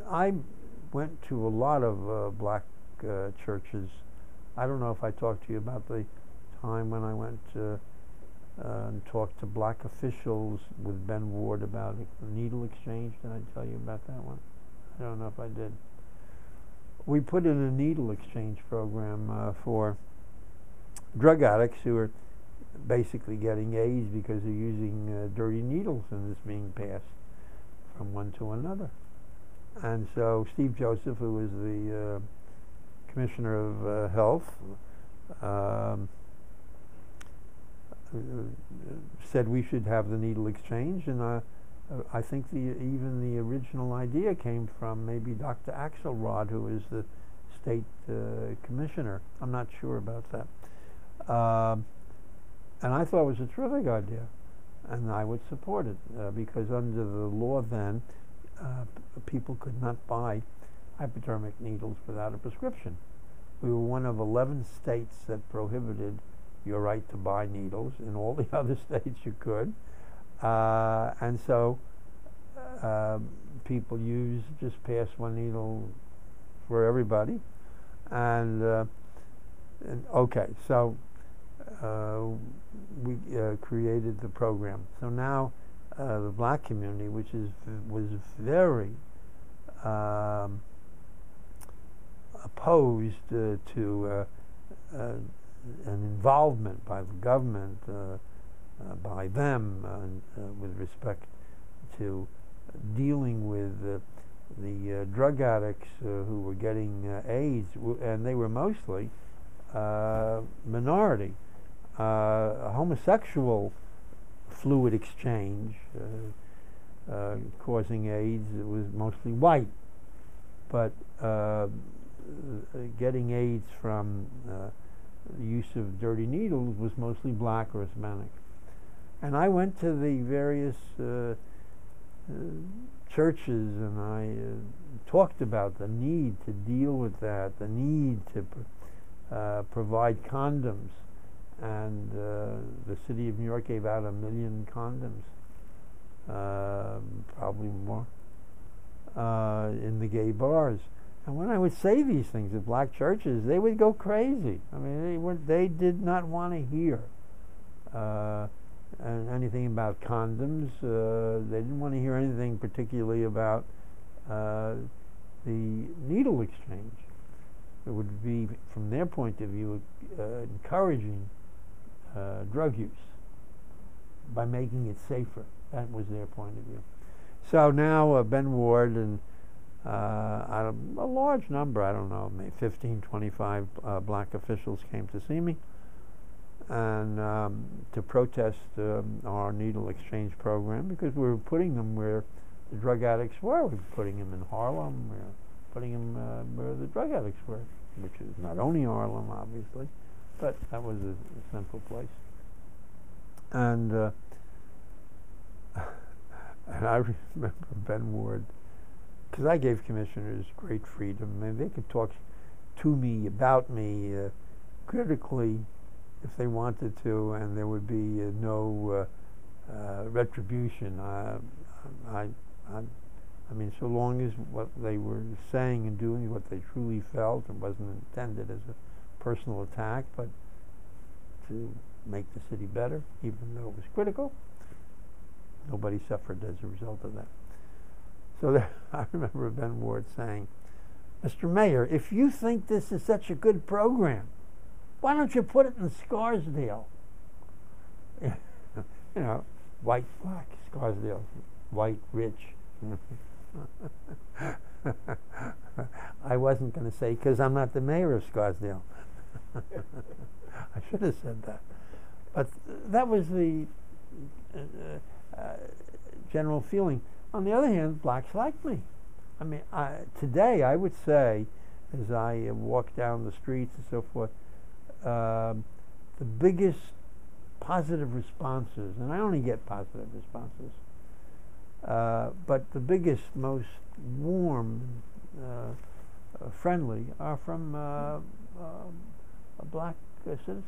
I went to a lot of black churches. I don't know if I talked to you about the time when I went and talked to black officials with Ben Ward about a needle exchange. Did I tell you about that one? I don't know if I did. We put in a needle exchange program for drug addicts who are basically getting AIDS because they're using dirty needles, and it's being passed from one to another. And so Steve Joseph, who was the Commissioner of Health, said we should have the needle exchange, and I think even the original idea came from maybe Dr. Axelrod, who is the state commissioner. I'm not sure about that. And I thought it was a terrific idea, and I would support it because under the law then, people could not buy hypodermic needles without a prescription. We were one of 11 states that prohibited your right to buy needles. In all the other states you could. And so people just pass one needle for everybody. And okay, so we created the program. So now the black community, which was very opposed to an involvement by the government, by them, with respect to dealing with the drug addicts who were getting AIDS, and they were mostly minority. Homosexual fluid exchange causing AIDS, it was mostly white, but getting AIDS from the use of dirty needles was mostly black or Hispanic. And I went to the various churches, and I talked about the need to deal with that, the need to provide condoms. And the city of New York gave out 1 million condoms, probably more, in the gay bars. And when I would say these things at black churches, they would go crazy. I mean, they did not want to hear anything about condoms. They didn't want to hear anything particularly about the needle exchange. It would be, from their point of view, encouraging drug use by making it safer. That was their point of view. So now Ben Ward and a large number, I don't know, maybe 15, 25 black officials came to see me and to protest our needle exchange program, because we were putting them where the drug addicts were. We were putting them in Harlem. We were putting them where the drug addicts were, which is not only Harlem, obviously, but that was a central place. And I remember Ben Ward, because I gave commissioners great freedom, and they could talk to me, about me, critically, if they wanted to, and there would be no retribution. I mean, so long as what they were saying and doing, what they truly felt, it wasn't intended as a personal attack, but to make the city better, even though it was critical. Nobody suffered as a result of that. So I remember Ben Ward saying, "Mr. Mayor, if you think this is such a good program, why don't you put it in Scarsdale?" You know, white, black, Scarsdale, white, rich. I wasn't going to say, because I'm not the mayor of Scarsdale. I should have said that. But that was the general feeling. On the other hand, blacks liked me. I mean, today I would say, as I walk down the streets and so forth, the biggest positive responses, and I only get positive responses, but the biggest, most warm, friendly, are from black citizens.